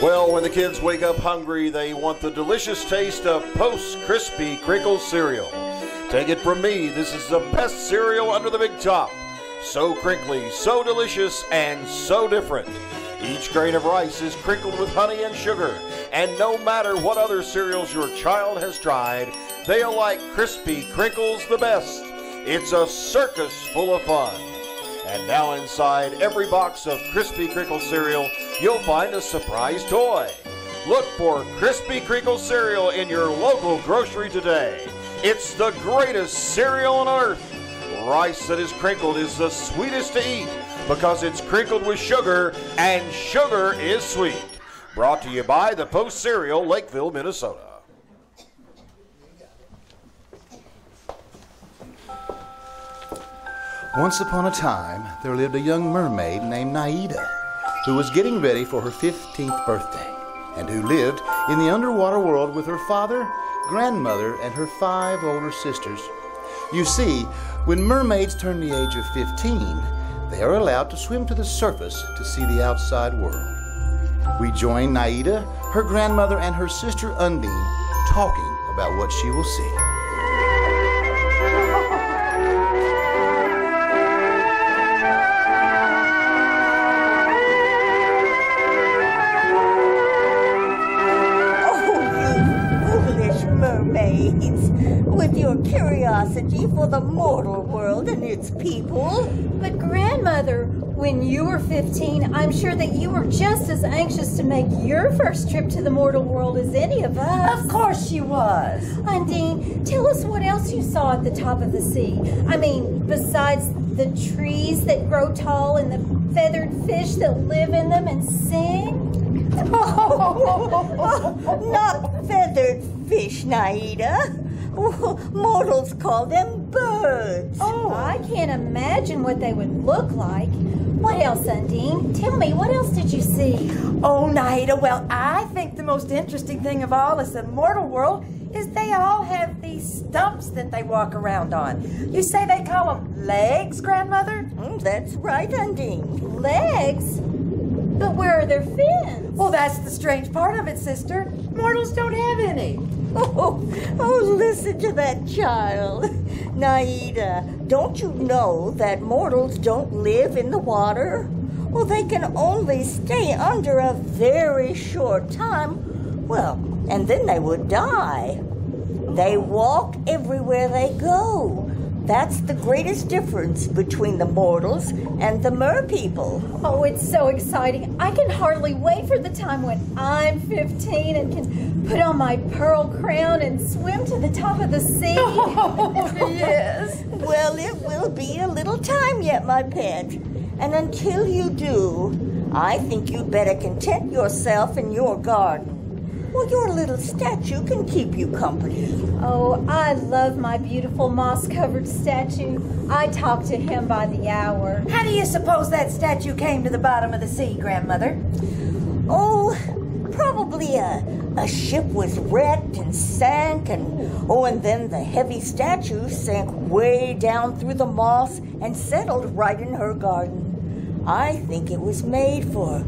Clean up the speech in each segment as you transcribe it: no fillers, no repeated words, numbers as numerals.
Well, when the kids wake up hungry, they want the delicious taste of Post Crispy Crinkle cereal. Take it from me, this is the best cereal under the big top. So crinkly, so delicious, and so different. Each grain of rice is crinkled with honey and sugar, and no matter what other cereals your child has tried, they'll like Crispy Crinkles the best. It's a circus full of fun. And now inside every box of Crispy Crinkle cereal, you'll find a surprise toy. Look for Crispy Crinkle cereal in your local grocery today. It's the greatest cereal on earth. Rice that is crinkled is the sweetest to eat because it's crinkled with sugar, and sugar is sweet. Brought to you by the Post Cereal, Lakeville, Minnesota. Once upon a time, there lived a young mermaid named Naida, who was getting ready for her 15th birthday, and who lived in the underwater world with her father, grandmother, and her 5 older sisters. You see, when mermaids turn the age of 15, they are allowed to swim to the surface to see the outside world. We join Naida, her grandmother, and her sister Undine talking about what she will see. With your curiosity for the mortal world and its people. But Grandmother, when you were 15, I'm sure that you were just as anxious to make your first trip to the mortal world as any of us. Of course she was. Undine, tell us what else you saw at the top of the sea. I mean, besides the trees that grow tall and the feathered fish that live in them and sing. Not feathered fish, Naida. Mortals call them birds. Oh, I can't imagine what they would look like. What else, Undine? Tell me, what else did you see? Oh, Naida, well, I think the most interesting thing of all is the mortal world is they all have these stumps that they walk around on. You say they call them legs, Grandmother? That's right, Undine. Legs? But where are their fins? Well, that's the strange part of it, sister. Mortals don't have any. Oh, listen to that child. Naida, don't you know that mortals don't live in the water? Well, they can only stay under a very short time. Well, and then they would die. They walk everywhere they go. That's the greatest difference between the mortals and the merpeople. Oh, it's so exciting. I can hardly wait for the time when I'm 15 and can put on my pearl crown and swim to the top of the sea. Oh, yes. Well, it will be a little time yet, my pet. And until you do, I think you'd better content yourself in your garden. Well, your little statue can keep you company. Oh, I love my beautiful moss-covered statue. I talk to him by the hour. How do you suppose that statue came to the bottom of the sea, Grandmother? Oh, probably a ship was wrecked and sank, and then the heavy statue sank way down through the moss and settled right in her garden. I think it was made for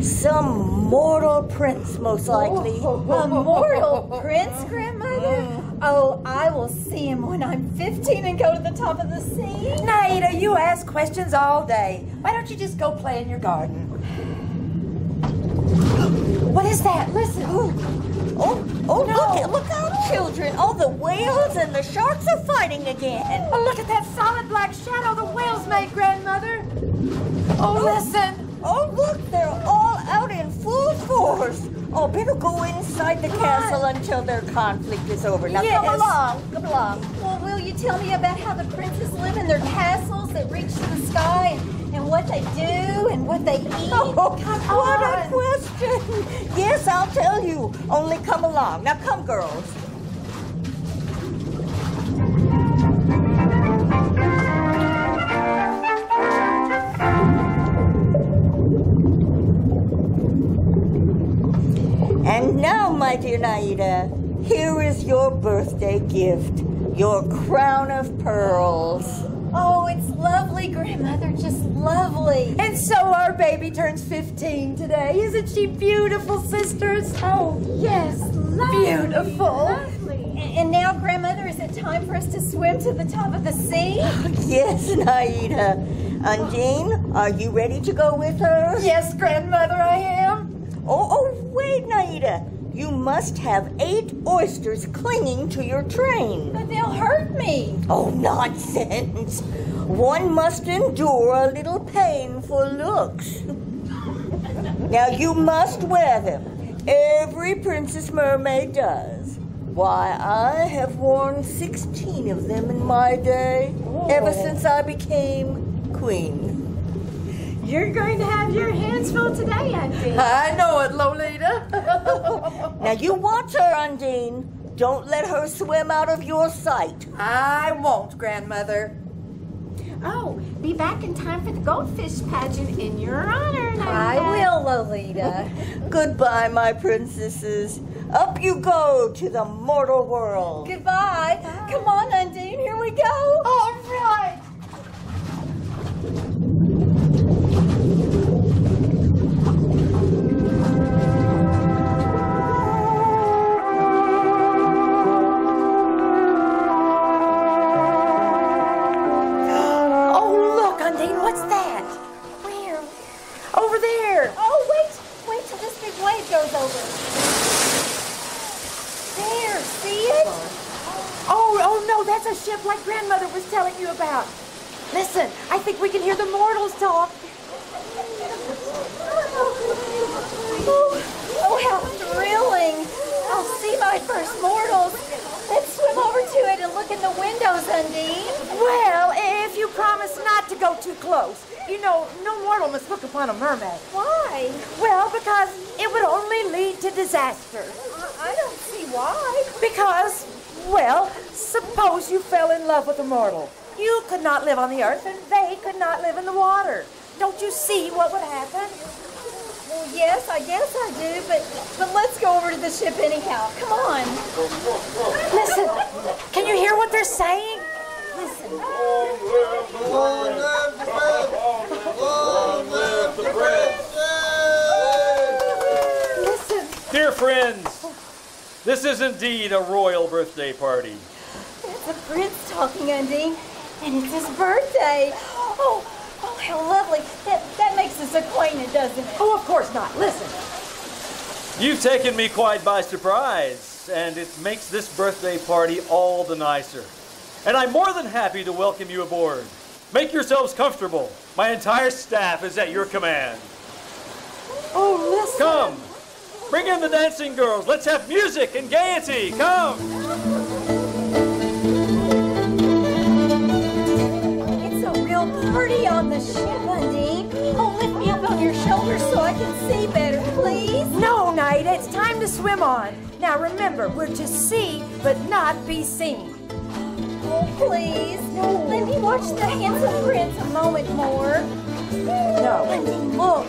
some mortal prince, most likely. A mortal prince, Grandmother? Oh, I will see him when I'm 15 and go to the top of the sea. Naida, you ask questions all day. Why don't you just go play in your garden? What is that? Listen. Oh, no. Look out, children. Oh, the whales and the sharks are fighting again. Oh, look at that solid black shadow the whales made, Grandmother. Oh, listen. Oh, look, they're all out in full force. Oh, better go inside the castle until their conflict is over. Now, Yes. come along. Well, will you tell me about how the princes live in their castles that reach to the sky and what they do and what they eat? Oh, what a question. Yes, I'll tell you. Only come along. Now, come, girls. And now, my dear Naida, here is your birthday gift, your crown of pearls. Oh, it's lovely, Grandmother, just lovely. And so our baby turns 15 today. Isn't she beautiful, sisters? Oh, yes, lovely. Beautiful. Lovely. And now, Grandmother, is it time for us to swim to the top of the sea? Yes, Naida. Undine, are you ready to go with her? Yes, Grandmother, I am. Oh, wait, Naida. You must have 8 oysters clinging to your train. But they'll hurt me. Oh, nonsense. One must endure a little pain for looks. Now, you must wear them. Every princess mermaid does. Why, I have worn 16 of them in my day, ever since I became queen. You're going to have your hands full today, Undine. I know it, Lolita. Now, you watch her, Undine. Don't let her swim out of your sight. I won't, Grandmother. Oh, be back in time for the goldfish pageant in your honor, Naida. I will, Lolita. Goodbye, my princesses. Up you go to the mortal world. Goodbye. Come on, Undine. Here we go. All right. What's that? Where? Over there. Oh, wait till this big wave goes over. There, see it? Oh no, that's a ship like Grandmother was telling you about. Listen, I think we can hear the mortals talk. Oh, how thrilling. I'll see my first mortals. Let's swim over to it and look in the windows, Undine. Well, if you promise not to go too close. You know, no mortal must look upon a mermaid. Why? Well, because it would only lead to disaster. I don't see why. Because, well, suppose you fell in love with a mortal. You could not live on the earth and they could not live in the water. Don't you see what would happen? Well, yes, I guess I do, but let's go over to the ship anyhow. Come on. Listen, can you hear what they're saying? Listen. Long live the prince! Long live the prince! Listen. Dear friends, this is indeed a royal birthday party. It's a prince talking, Undine, and it's his birthday. Oh, how lovely. That makes us acquainted, doesn't it? Oh, of course not. Listen. You've taken me quite by surprise, and it makes this birthday party all the nicer. And I'm more than happy to welcome you aboard. Make yourselves comfortable. My entire staff is at your command. Oh, listen. Come, bring in the dancing girls. Let's have music and gaiety. Come. It's a real party on the ship, Undine. Oh, lift me up on your shoulders so I can see better, please. No, Naida, it's time to swim on. Now remember, we're to see, but not be seen. Oh, please. Let me watch the handsome prince a moment more. No. Undine, look.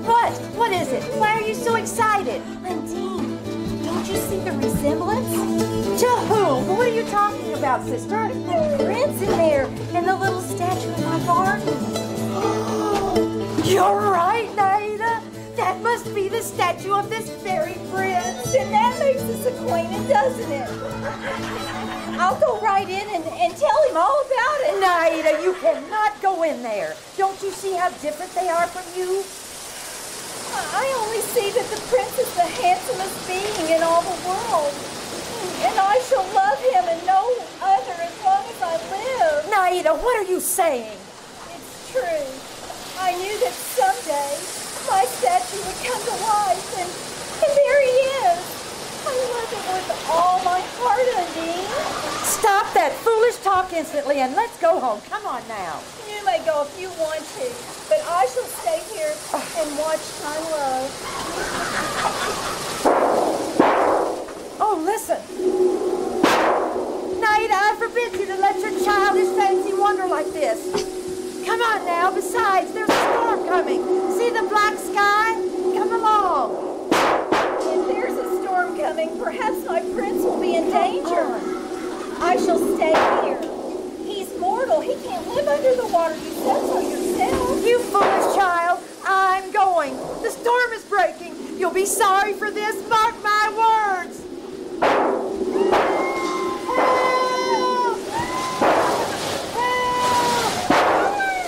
What? What is it? Why are you so excited? Undine, don't you see the resemblance? To whom? What are you talking about, sister? The prince in there and the little statue in my garden. You're right, Naida. That must be the statue of this fairy prince. And that makes us acquainted, doesn't it? I'll go right in and tell him all about it. Naida, you cannot go in there. Don't you see how different they are from you? I only see that the prince is the handsomest being in all the world. And I shall love him and no other as long as I live. Naida, what are you saying? It's true. I knew that someday my statue would come to life, and there he is. I love him with all my heart, Undine. Stop that foolish talk instantly and let's go home. Come on now. You may go if you want to, but I shall stay here and watch my love. Oh, listen. Naida, I forbid you to let your childish fancy wander like this. Come on now. Besides, there's a storm coming. See the black sky? Come along. If there's a storm coming, perhaps my prince will be in danger. I shall stay here. He's mortal. he can't live under the water. You said so yourself. You foolish child. I'm going. The storm is breaking. You'll be sorry for this. Mark my words.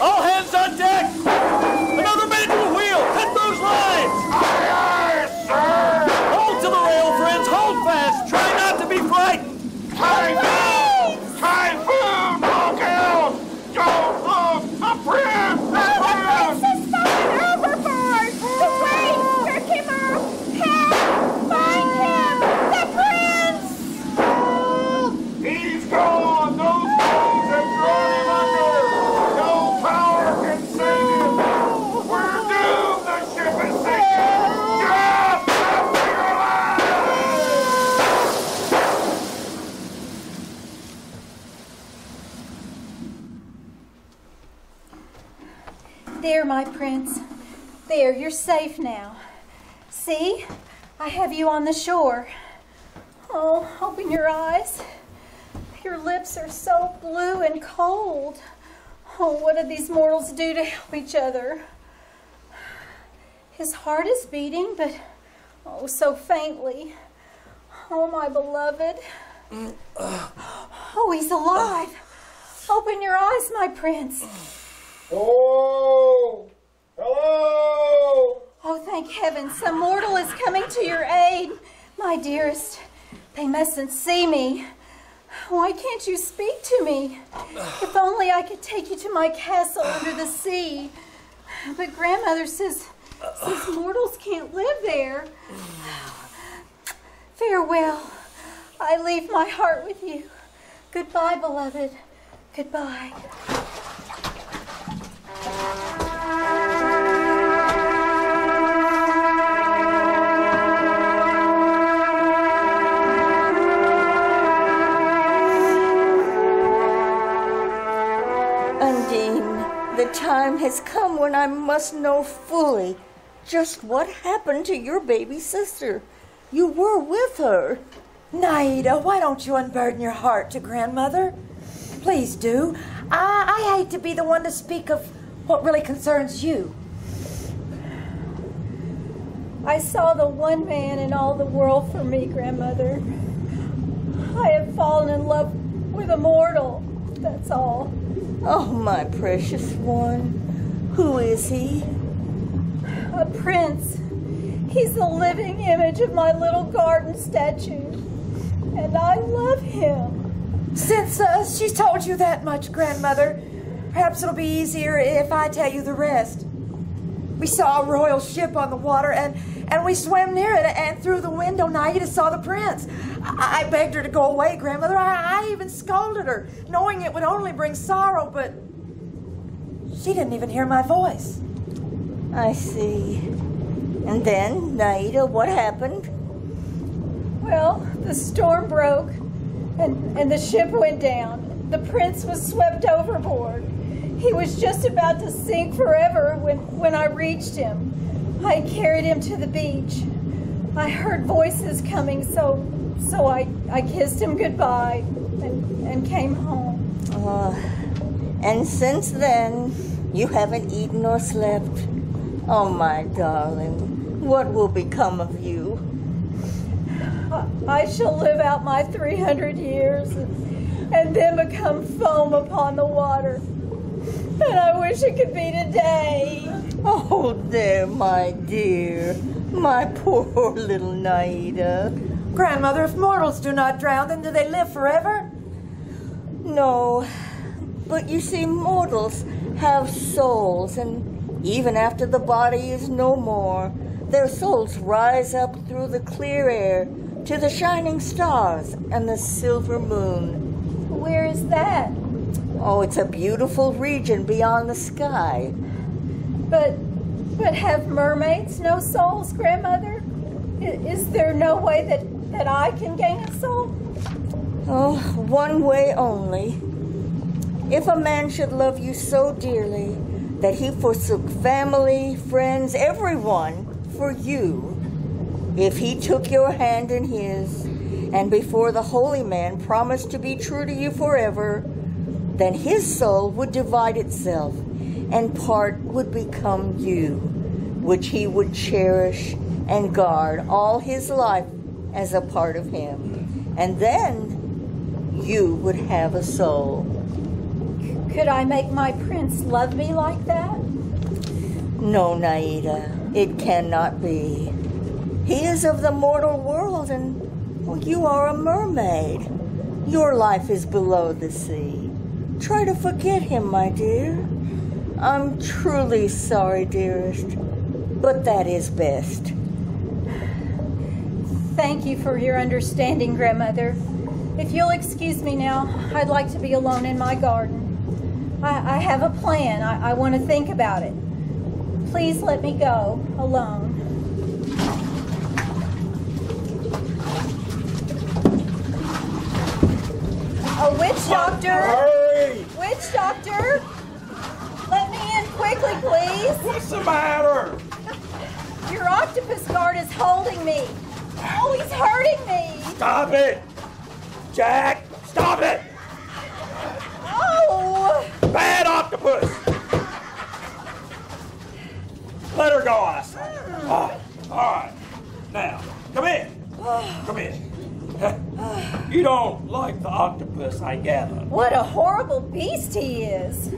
All hands on deck! Another man to the wheel! Cut those lines! Aye, aye, sir! Hold to the rail, friends! Hold fast! Try not to be frightened! Typhoon! Typhoon! Look out! Don't look! The prince! The prince! It's falling overboard! The waves pick him up! Help! Find him! The prince! He's gone! Those waves have thrown him under! No power can save him! We're doomed! The ship is sinking! Just help me alive! There, my prince. There, you're safe now. See? I have you on the shore. Oh, open your eyes. Your lips are so blue and cold. Oh, what did these mortals do to help each other? His heart is beating, but oh, so faintly. Oh, my beloved. Oh, he's alive. Open your eyes, my prince. Oh! Hello! Oh, thank heaven, some mortal is coming to your aid. My dearest, they mustn't see me. Why can't you speak to me? If only I could take you to my castle under the sea. But grandmother says mortals can't live there. Farewell. I leave my heart with you. Goodbye, beloved. Goodbye. Undine, the time has come when I must know fully just what happened to your baby sister. You were with her. Naida, why don't you unburden your heart to grandmother? Please do. I hate to be the one to speak of what really concerns you. I saw the one man in all the world for me, grandmother. I have fallen in love with a mortal, that's all. Oh, my precious one. Who is he? A prince. He's the living image of my little garden statue. And I love him. Since she's told you that much, grandmother, perhaps it'll be easier if I tell you the rest. We saw a royal ship on the water, and we swam near it, and through the window, Naida saw the prince. I begged her to go away, grandmother. I even scolded her, knowing it would only bring sorrow, but she didn't even hear my voice. I see. And then, Naida, what happened? Well, the storm broke, and the ship went down. The prince was swept overboard. He was just about to sink forever when I reached him. I carried him to the beach. I heard voices coming, so I kissed him goodbye and came home. And since then, you haven't eaten or slept. Oh, my darling, what will become of you? I shall live out my 300 years and then become foam upon the water. And I wish it could be today. Oh, there, my dear. My poor little Naida. Grandmother, if mortals do not drown, then do they live forever? No, but you see, mortals have souls, and even after the body is no more, their souls rise up through the clear air to the shining stars and the silver moon. Where is that? Oh, it's a beautiful region beyond the sky. But have mermaids no souls, grandmother? Is there no way that I can gain a soul? Oh, one way only. If a man should love you so dearly that he forsook family, friends, everyone for you, if he took your hand in his, and before the holy man promised to be true to you forever, then his soul would divide itself, and part would become you, which he would cherish and guard all his life as a part of him. And then you would have a soul. Could I make my prince love me like that? No, Naida, it cannot be. He is of the mortal world, and well, you are a mermaid. Your life is below the sea. Try to forget him, my dear. I'm truly sorry, dearest, but that is best. Thank you for your understanding, Grandmother. If you'll excuse me now, I'd like to be alone in my garden. I have a plan. I want to think about it. Please let me go alone. A witch doctor! Hurry! Witch doctor! Let me in quickly, please. What's the matter? Your octopus guard is holding me. Oh, he's hurting me. Stop it! Jack, stop it! Oh! Bad octopus! Let her go, I say. All right. Now, come in. Come in. You don't like the octopus, I gather. What a horrible beast he is.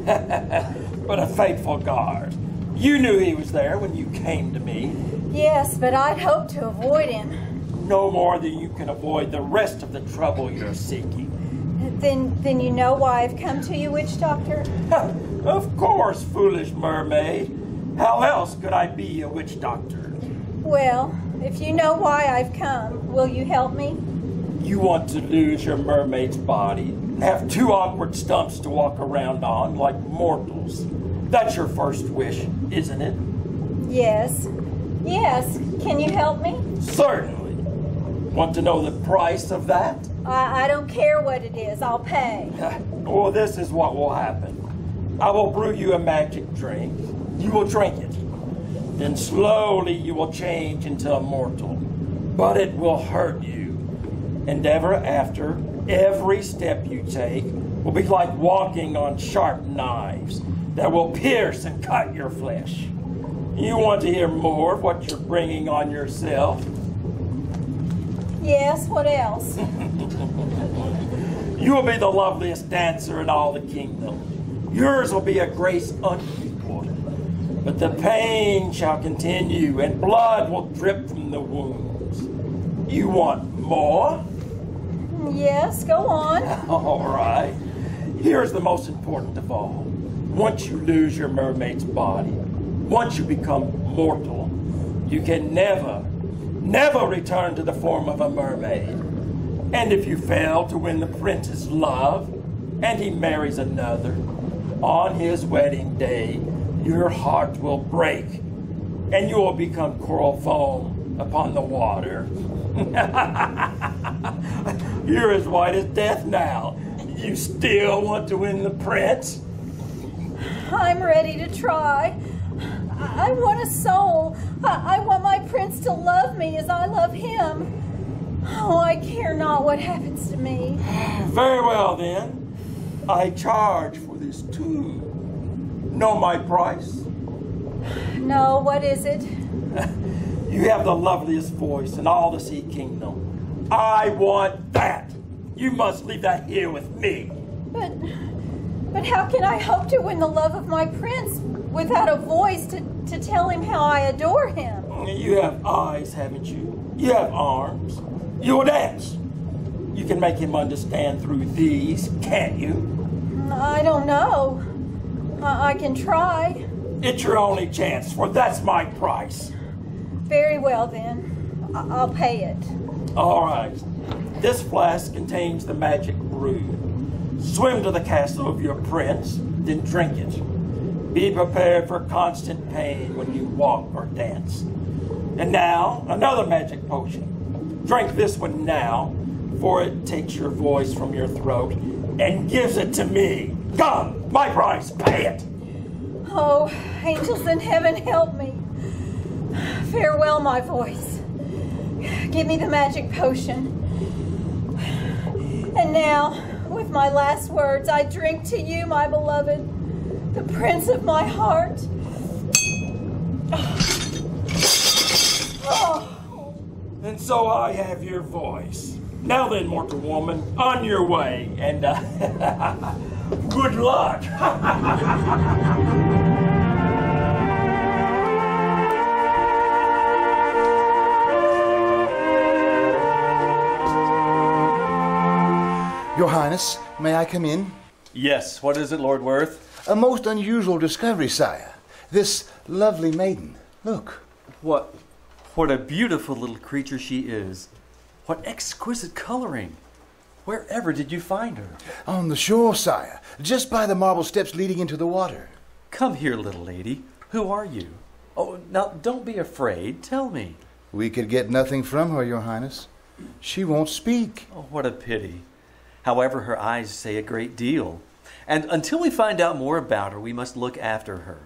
But a faithful guard. You knew he was there when you came to me. Yes, but I'd hoped to avoid him. No more than you can avoid the rest of the trouble you're seeking. Then you know why I've come to you, witch doctor? Of course, foolish mermaid. How else could I be a witch doctor? Well, if you know why I've come, will you help me? You want to lose your mermaid's body and have two awkward stumps to walk around on like mortals. That's your first wish, isn't it? Yes. Yes. Can you help me? Certainly. Want to know the price of that? I don't care what it is. I'll pay. Well, this is what will happen. I will brew you a magic drink. You will drink it. Then slowly you will change into a mortal. But it will hurt you. And ever after, every step you take will be like walking on sharp knives that will pierce and cut your flesh. You want to hear more of what you're bringing on yourself? Yes, what else? You will be the loveliest dancer in all the kingdom. Yours will be a grace unequaled. But the pain shall continue, and blood will drip from the wounds. You want more? Yes, go on. All right. Here's the most important of all. Once you lose your mermaid's body, once you become mortal, you can never return to the form of a mermaid. And if you fail to win the prince's love, and he marries another, on his wedding day, your heart will break, and you will become coral foam upon the water. You're as white as death now. You still want to win the prince? I'm ready to try. I want a soul. I want my prince to love me as I love him. Oh, I care not what happens to me. Very well, then. I charge for this too. Know my price? No, what is it? You have the loveliest voice in all the Sea Kingdom. I want that. You must leave that here with me. But how can I hope to win the love of my prince without a voice to tell him how I adore him? You have eyes, haven't you? You have arms. You will dance. You can make him understand through these, can't you? I don't know. I can try. It's your only chance, for that's my price. Very well, then. I'll pay it. All right. This flask contains the magic brew. Swim to the castle of your prince, then drink it. Be prepared for constant pain when you walk or dance. And now, another magic potion. Drink this one now, for it takes your voice from your throat and gives it to me. Come, my price, pay it. Oh, angels in heaven, help me. Farewell, my voice. Give me the magic potion. And now, with my last words. I drink to you, my beloved, the prince of my heart. Oh. And so I have your voice. Now then, mortal woman, on your way, and good luck. Your Highness, may I come in? Yes, what is it, Lord Worth? A most unusual discovery, sire. This lovely maiden. Look. What a beautiful little creature she is. What exquisite coloring. Wherever did you find her? On the shore, sire. Just by the marble steps leading into the water. Come here, little lady. Who are you? Oh, now, don't be afraid. Tell me. We could get nothing from her, Your Highness. She won't speak. Oh, what a pity. However, her eyes say a great deal. And until we find out more about her, we must look after her.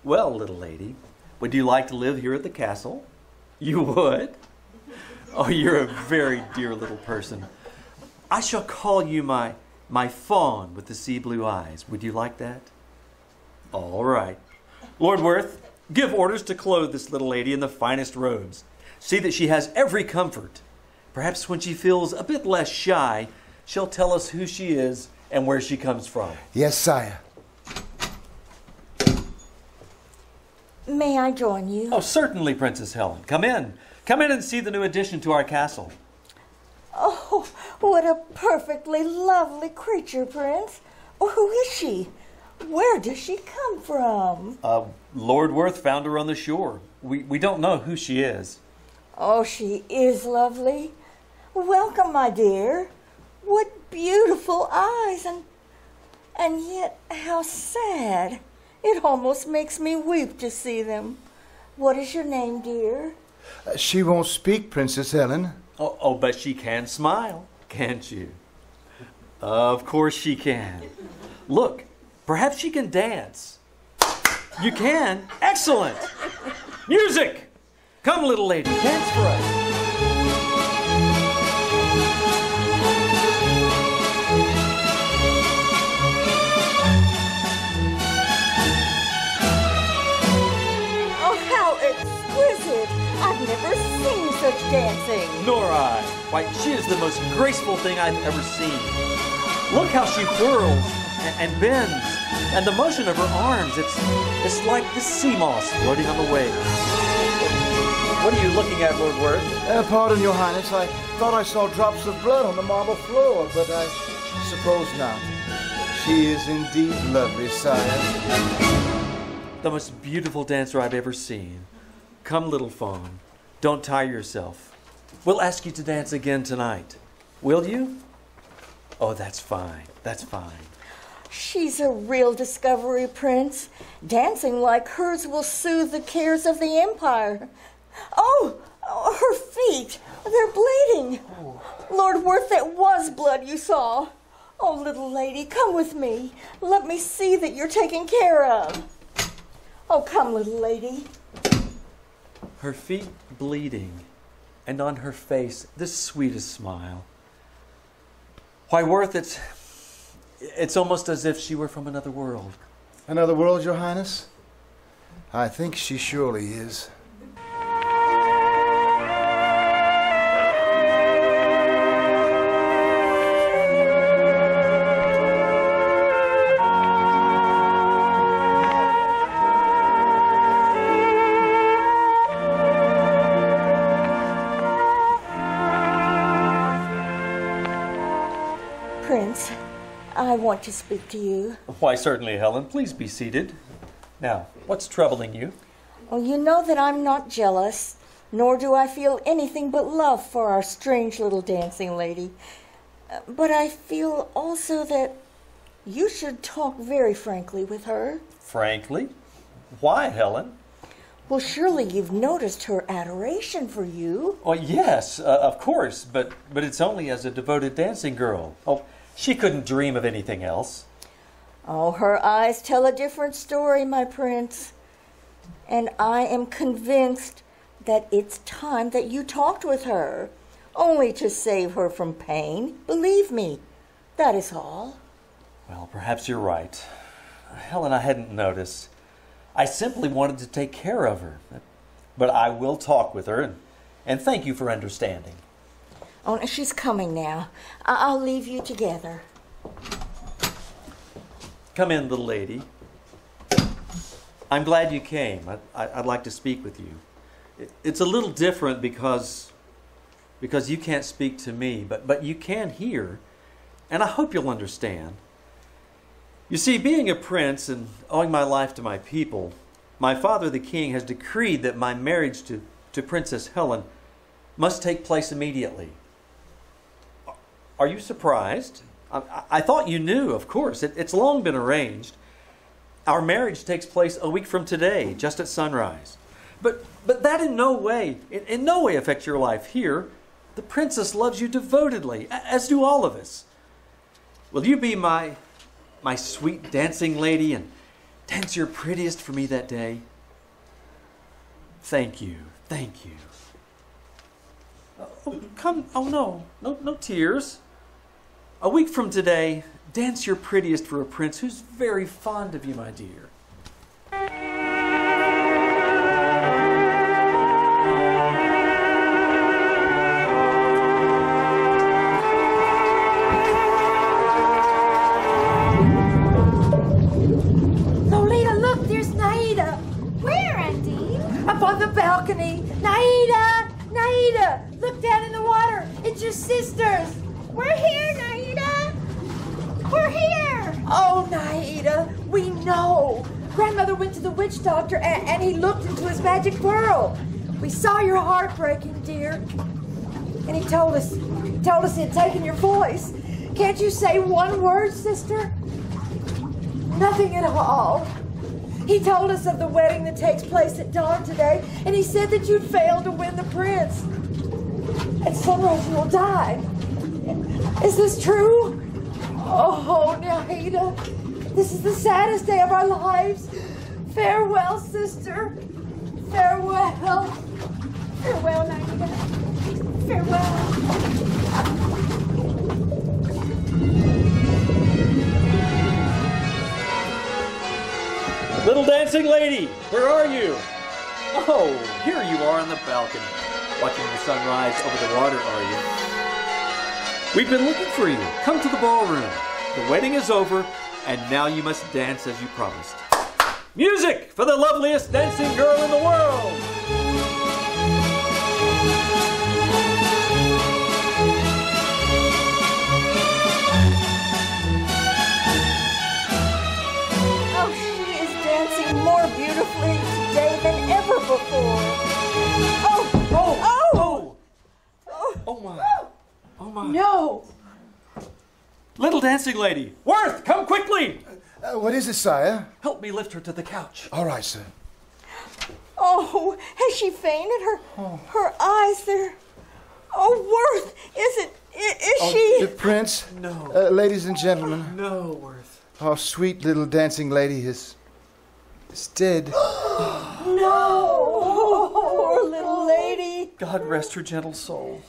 Well, little lady, would you like to live here at the castle? You would? Oh, you're a very dear little person. I shall call you my fawn with the sea blue eyes. Would you like that? All right. Lord Worth, give orders to clothe this little lady in the finest robes. See that she has every comfort. Perhaps when she feels a bit less shy, she'll tell us who she is and where she comes from. Yes, sire. May I join you? Oh, certainly, Princess Helen. Come in. Come in and see the new addition to our castle. Oh, what a perfectly lovely creature, Prince. Oh, who is she? Where does she come from? Lord Worth found her on the shore. We don't know who she is. Oh, she is lovely. Welcome, my dear. What beautiful eyes, and yet how sad. It almost makes me weep to see them. What is your name, dear? She won't speak, Princess Helen. Oh, but she can smile, can't you? Of course she can. Look, perhaps she can dance. You can? Excellent! Music! Come, little lady, dance for us. I've never seen such dancing. Nor I. Why, she is the most graceful thing I've ever seen. Look how she whirls and bends, and the motion of her arms, it's like the sea moss floating on the waves. What are you looking at, Lord Worth? Pardon, Your Highness. I thought I saw drops of blood on the marble floor, but I suppose not. She is indeed lovely, sire. The most beautiful dancer I've ever seen. Come, little fawn. Don't tire yourself. We'll ask you to dance again tonight. Will you? Oh, that's fine. That's fine. She's a real discovery, Prince. Dancing like hers will soothe the cares of the Empire. Oh, her feet. They're bleeding. Oh. Lord Worth, that was blood you saw. Oh, little lady, come with me. Let me see that you're taken care of. Oh, come, little lady. Her feet bleeding, and on her face the sweetest smile. Why, Worth, it's almost as if she were from another world. Another world, Your Highness? I think she surely is. Prince, I want to speak to you. Why, certainly, Helen. Please be seated. Now, what's troubling you? Well, you know that I'm not jealous, nor do I feel anything but love for our strange little dancing lady. But I feel also that you should talk very frankly with her. Frankly? Why, Helen? Well, surely you've noticed her adoration for you. Oh, yes, of course, but it's only as a devoted dancing girl. Oh, she couldn't dream of anything else. Oh, her eyes tell a different story, my prince. And I am convinced that it's time that you talked with her, only to save her from pain. Believe me, That is all. Well, perhaps you're right. Helen, I hadn't noticed. I simply wanted to take care of her. But I will talk with her, and thank you for understanding. Oh, she's coming now. I'll leave you together. Come in, little lady. I'm glad you came. I'd like to speak with you. It's a little different because you can't speak to me, but you can hear, and I hope you'll understand. You see, being a prince and owing my life to my people, my father, the king, has decreed that my marriage to Princess Helen must take place immediately. Are you surprised? I thought you knew, of course. It's long been arranged. Our marriage takes place a week from today, just at sunrise. But that in no way affects your life here. The princess loves you devotedly, as do all of us. Will you be my sweet dancing lady and dance your prettiest for me that day? Thank you. Thank you. Oh, come. Oh, no tears. A week from today, dance your prettiest for a prince who's very fond of you, my dear. Lolita, look, there's Naida. Where, Undine? Up on the balcony. Naida! Naida! Look down in the water. It's your sisters. We're here, Naida. We're here. Oh, Naida, we know. Grandmother went to the witch doctor and he looked into his magic pearl. We saw your heart breaking, dear. And he told us he had taken your voice. Can't you say one word, sister? Nothing at all. He told us of the wedding that takes place at dawn today, and he said that you'd failed to win the prince. At sunrise you will die. Is this true? Oh, Naida, this is the saddest day of our lives. Farewell, sister. Farewell. Farewell, Naida. Farewell. Little dancing lady, where are you? Oh, here you are on the balcony. Watching the sunrise over the water, are you? We've been looking for you. Come to the ballroom. The wedding is over, and now you must dance as you promised. Music for the loveliest dancing girl in the world! Oh, she is dancing more beautifully today than ever before. Oh my. Oh my. No. Little dancing lady, Worth, come quickly! What is it, sire? Help me lift her to the couch. All right, sir. Oh, has she fainted? Her eyes, they're... Oh, Worth, is she... The prince? No. Ladies and gentlemen. No, Worth. Our sweet little dancing lady is dead. No! Poor little lady. God rest her gentle soul.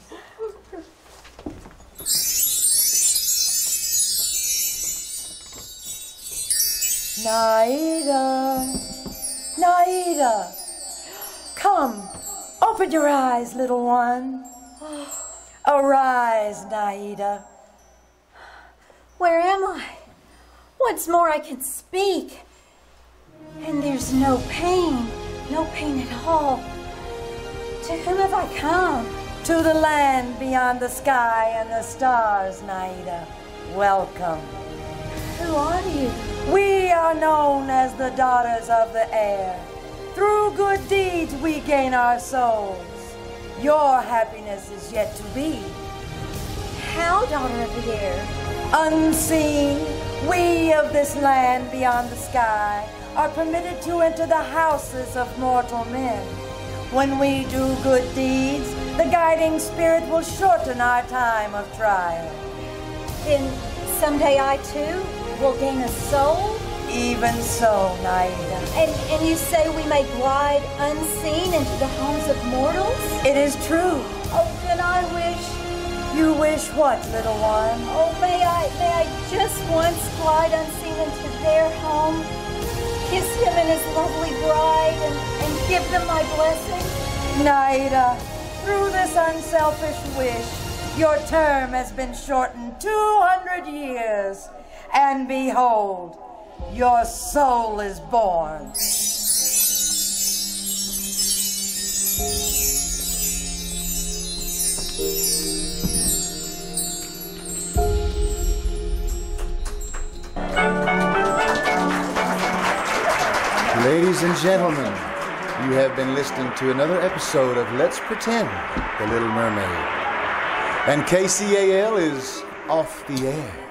Naida, Naida, come, open your eyes, little one. Arise, Naida. Where am I? Once more I can speak. And there's no pain at all. To whom have I come? To the land beyond the sky and the stars, Naida. Welcome. Who are you? We are known as the daughters of the air. Through good deeds we gain our souls. Your happiness is yet to be. How, daughter of the air? Unseen, we of this land beyond the sky are permitted to enter the houses of mortal men. When we do good deeds, the guiding spirit will shorten our time of trial. Then someday I too will gain a soul? Even so, Naida. And you say we may glide unseen into the homes of mortals? It is true. Oh, then I wish... You wish wish what, little one? Oh, may I just once glide unseen into their home, kiss him and his lovely bride, and give them my blessing? Naida, through this unselfish wish, your term has been shortened 200 years. And behold, your soul is born. Ladies and gentlemen, you have been listening to another episode of Let's Pretend, The Little Mermaid. And KCAL is off the air.